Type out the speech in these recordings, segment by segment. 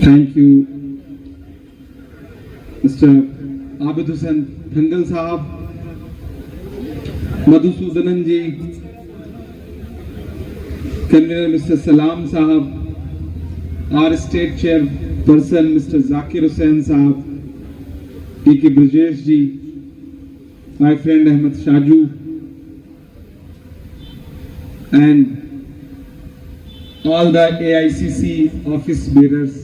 Thank you mister Abid Hussain Thangal sahab, Madhusoodanan ji, convener mister Salam sahab, our state chairperson mister Zakir Hussain sahab, PK Brajesh ji, my friend Ahmed Shaju, and all the AICC office bearers,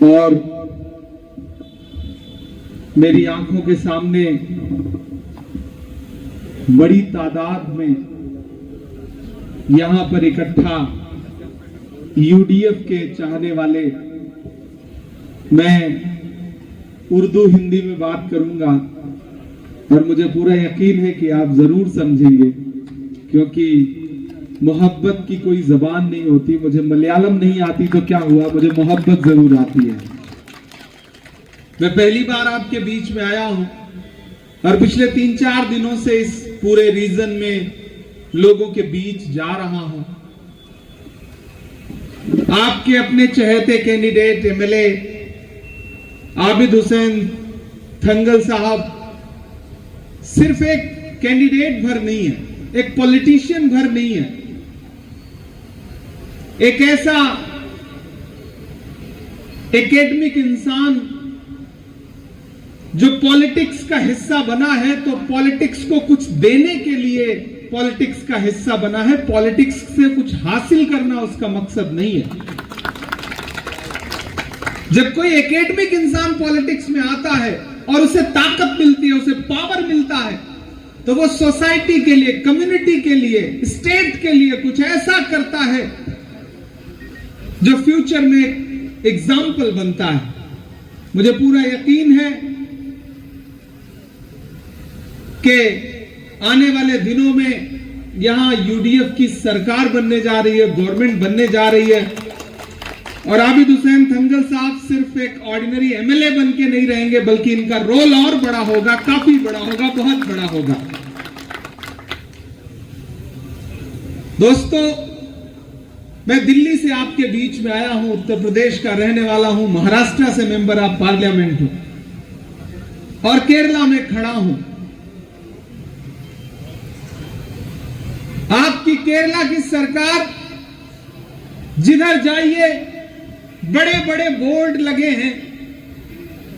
और मेरी आंखों के सामने बड़ी तादाद में यहां पर इकट्ठा यूडीएफ के चाहने वाले, मैं उर्दू हिंदी में बात करूंगा और मुझे पूरा यकीन है कि आप जरूर समझेंगे, क्योंकि मोहब्बत की कोई जबान नहीं होती। मुझे मलयालम नहीं आती तो क्या हुआ, मुझे मोहब्बत जरूर आती है। मैं पहली बार आपके बीच में आया हूं और पिछले 3-4 दिनों से इस पूरे रीजन में लोगों के बीच जा रहा हूं। आपके अपने चहेते कैंडिडेट एमएलए आबिद हुसैन थंगल साहब सिर्फ एक कैंडिडेट भर नहीं है, एक पॉलिटिशियन भर नहीं है, एक ऐसा एकेडमिक इंसान जो पॉलिटिक्स का हिस्सा बना है, तो पॉलिटिक्स को कुछ देने के लिए पॉलिटिक्स का हिस्सा बना है। पॉलिटिक्स से कुछ हासिल करना उसका मकसद नहीं है। जब कोई एकेडमिक इंसान पॉलिटिक्स में आता है और उसे ताकत मिलती है, उसे पावर मिलता है, तो वो सोसाइटी के लिए, कम्युनिटी के लिए, स्टेट के लिए कुछ ऐसा करता है जो फ्यूचर में एग्जाम्पल बनता है। मुझे पूरा यकीन है कि आने वाले दिनों में यहां यूडीएफ की सरकार बनने जा रही है, गवर्नमेंट बनने जा रही है, और आबिद हुसैन थंगल साहब सिर्फ एक ऑर्डिनरी एमएलए बन के नहीं रहेंगे, बल्कि इनका रोल और बड़ा होगा, काफी बड़ा होगा, बहुत बड़ा होगा। दोस्तों, मैं दिल्ली से आपके बीच में आया हूं, उत्तर प्रदेश का रहने वाला हूं, महाराष्ट्र से मेंबर ऑफ पार्लियामेंट हूं और केरला में खड़ा हूं। आपकी केरला की सरकार, जिधर जाइए बड़े बड़े बोर्ड लगे हैं,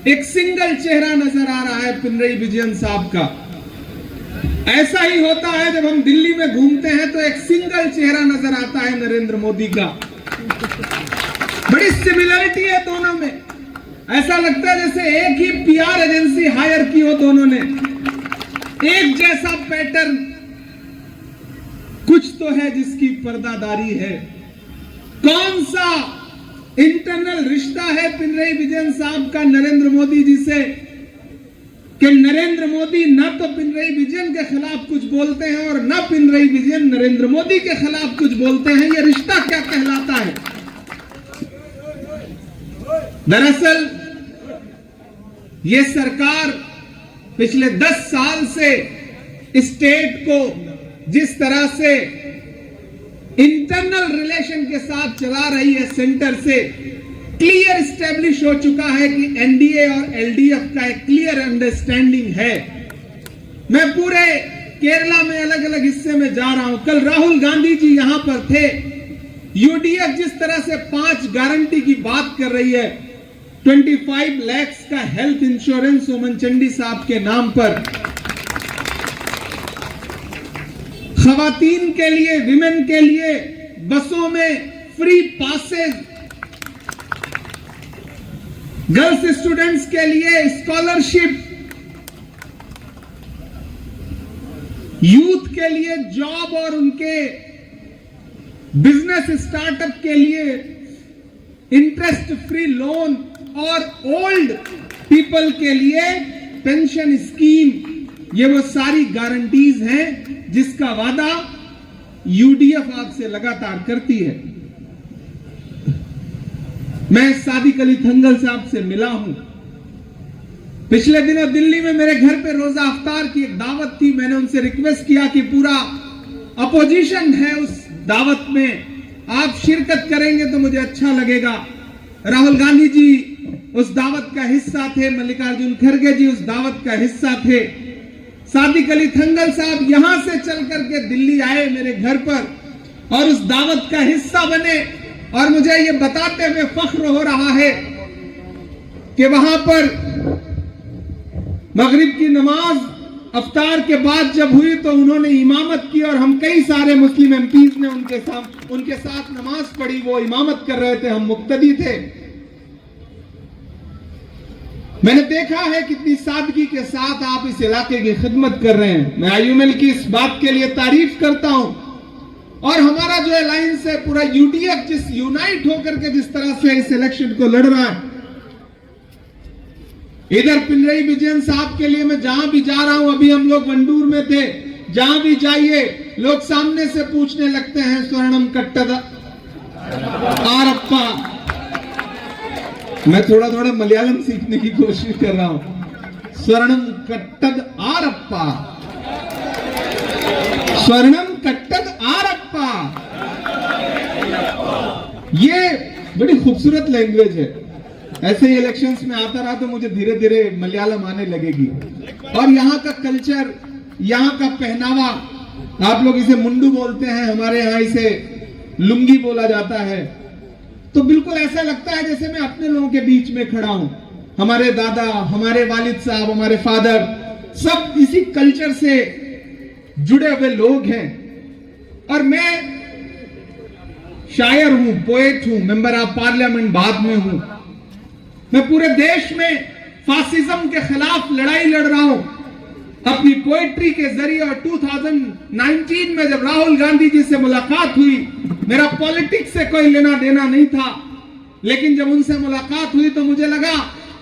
एक सिंगल चेहरा नजर आ रहा है पिनरई विजयन साहब का। ऐसा ही होता है जब हम दिल्ली में घूमते हैं तो एक सिंगल चेहरा नजर आता है नरेंद्र मोदी का। बड़ी सिमिलरिटी है दोनों में। ऐसा लगता है जैसे एक ही पीआर एजेंसी हायर की हो दोनों ने, एक जैसा पैटर्न। कुछ तो है जिसकी पर्दादारी है। कौन सा इंटरनल रिश्ता है पिनरई विजयन साहब का नरेंद्र मोदी जी से, कि नरेंद्र मोदी न तो पिनरई विजयन के खिलाफ कुछ बोलते हैं और न पिनरई विजयन नरेंद्र मोदी के खिलाफ कुछ बोलते हैं। यह रिश्ता क्या कहलाता है? दरअसल यह सरकार पिछले 10 साल से स्टेट को जिस तरह से इंटरनल रिलेशन के साथ चला रही है, सेंटर से क्लियर स्टैब्लिश हो चुका है कि एनडीए और एलडीएफ का एक क्लियर अंडरस्टैंडिंग है। मैं पूरे केरला में अलग अलग हिस्से में जा रहा हूं। कल राहुल गांधी जी यहां पर थे। यूडीएफ जिस तरह से 5 गारंटी की बात कर रही है, 25 लाख का हेल्थ इंश्योरेंस ओमन चंडी साहब के नाम पर, खवातीन के लिए, विमेन के लिए बसों में फ्री पासेज, गर्ल्स स्टूडेंट्स के लिए स्कॉलरशिप, यूथ के लिए जॉब और उनके बिजनेस स्टार्टअप के लिए इंटरेस्ट फ्री लोन, और ओल्ड पीपल के लिए पेंशन स्कीम। ये वो सारी गारंटीज हैं जिसका वादा यूडीएफ आपसे लगातार करती है। मैं सादिक अली थंगल साहब से मिला हूं। पिछले दिनों दिल्ली में मेरे घर पे रोजा अफ्तार की एक दावत थी। मैंने उनसे रिक्वेस्ट किया कि पूरा अपोजिशन है उस दावत में, आप शिरकत करेंगे तो मुझे अच्छा लगेगा। राहुल गांधी जी उस दावत का हिस्सा थे, मल्लिकार्जुन खड़गे जी उस दावत का हिस्सा थे, सादिक अली थंगल साहब यहां से चल करके दिल्ली आए मेरे घर पर और उस दावत का हिस्सा बने। और मुझे ये बताते हुए फख्र हो रहा है कि वहां पर मगरिब की नमाज अफ्तार के बाद जब हुई तो उन्होंने इमामत की और हम कई सारे मुस्लिम एमपीज ने उनके साथ नमाज पढ़ी। वो इमामत कर रहे थे, हम मुक्तदी थे। मैंने देखा है कितनी सादगी के साथ आप इस इलाके की खिदमत कर रहे हैं। मैं आईयूएमएल की इस बात के लिए तारीफ करता हूं। और हमारा जो अलायंस है पूरा यूडीएफ जिस यूनाइट होकर के जिस तरह से इस इलेक्शन को लड़ रहा है, इधर पिनरई विजयन साहब के लिए मैं जहां भी जा रहा हूं, अभी हम लोग वंडूर में थे, जहां भी जाइए लोग सामने से पूछने लगते हैं स्वर्णम कट्टद आरप्पा। मैं थोड़ा थोड़ा मलयालम सीखने की कोशिश कर रहा हूं। स्वर्णम कट्टद आरप्पा, स्वर्णम कट्टद आरप्पा, ये बड़ी खूबसूरत लैंग्वेज है। ऐसे ही इलेक्शंस में आता रहा तो मुझे धीरे धीरे मलयालम आने लगेगी। और यहाँ का कल्चर, यहाँ का पहनावा, आप लोग इसे मुंडू बोलते हैं, हमारे यहाँ इसे लुंगी बोला जाता है। तो बिल्कुल ऐसा लगता है जैसे मैं अपने लोगों के बीच में खड़ा हूं। हमारे दादा, हमारे वालिद साहब, हमारे फादर सब इसी कल्चर से जुड़े हुए लोग हैं। और मैं शायर हूं, पोएट हूं, मेंबर ऑफ पार्लियामेंट बाद में हूं। मैं पूरे देश में फासिज्म के खिलाफ लड़ाई लड़ रहा हूं अपनी पोएट्री के जरिए। और 2019 में जब राहुल गांधी जी से मुलाकात हुई, मेरा पॉलिटिक्स से कोई लेना देना नहीं था, लेकिन जब उनसे मुलाकात हुई तो मुझे लगा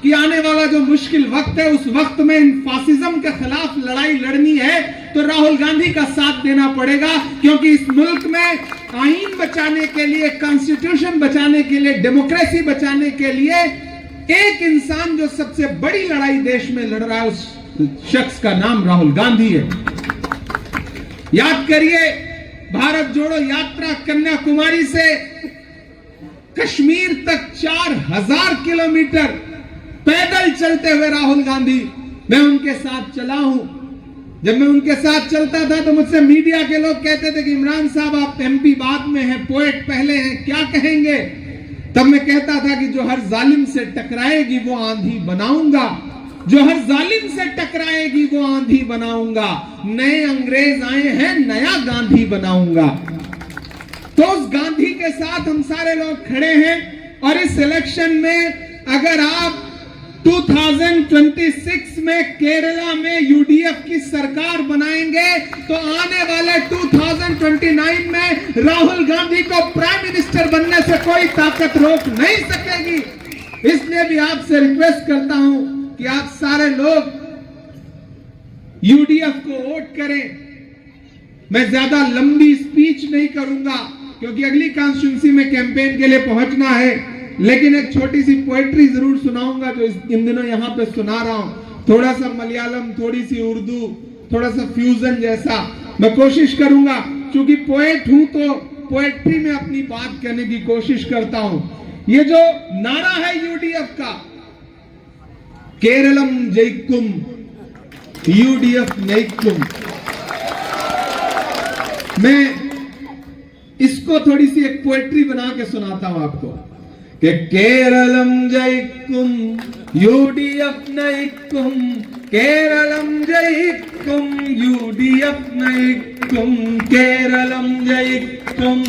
कि आने वाला जो मुश्किल वक्त है, उस वक्त में इन फासिज्म के खिलाफ लड़ाई लड़नी है तो राहुल गांधी का साथ देना पड़ेगा। क्योंकि इस मुल्क में आईन बचाने के लिए, कॉन्स्टिट्यूशन बचाने के लिए, डेमोक्रेसी बचाने के लिए एक इंसान जो सबसे बड़ी लड़ाई देश में लड़ रहा है, उस शख्स का नाम राहुल गांधी है। याद करिए, भारत जोड़ो यात्रा कन्याकुमारी से कश्मीर तक 4000 किलोमीटर पैदल चलते हुए राहुल गांधी, मैं उनके साथ चला हूं। जब मैं उनके साथ चलता था तो मुझसे मीडिया के लोग कहते थे कि इमरान साहब आप एमपी बाद में हैं, पोएट पहले हैं, क्या कहेंगे? तब मैं कहता था कि जो हर जालिम से टकराएगी वो आंधी बनाऊंगा, जो हर जालिम से टकराएगी वो आंधी बनाऊंगा। नए अंग्रेज आए हैं, नया गांधी बनाऊंगा। तो उस गांधी के साथ हम सारे लोग खड़े हैं। और इस इलेक्शन में अगर आप 2026 में केरला में यूडीएफ की सरकार बनाएंगे तो आने वाले 2029 में राहुल गांधी को प्राइम मिनिस्टर बनने से कोई ताकत रोक नहीं सकेगी। इसलिए भी आपसे रिक्वेस्ट करता हूं कि आप सारे लोग यूडीएफ को वोट करें। मैं ज्यादा लंबी स्पीच नहीं करूंगा क्योंकि अगली कॉन्स्टिट्यूंसी में कैंपेन के लिए पहुंचना है, लेकिन एक छोटी सी पोएट्री जरूर सुनाऊंगा जो इन दिनों यहां पे सुना रहा हूं। थोड़ा सा मलयालम, थोड़ी सी उर्दू, थोड़ा सा फ्यूजन जैसा मैं कोशिश करूंगा। क्योंकि पोएट हूं तो पोएट्री में अपनी बात कहने की कोशिश करता हूं। ये जो नारा है यूडीएफ का, केरलम जयकुम यूडीएफ नयकुम, मैं इसको थोड़ी सी एक पोएट्री बना के सुनाता हूं आपको कि केरलम जयकुम यूडीएफ नयकुम, केरलम जयकुम यूडीएफ नयकुम, केरलम जयकुम।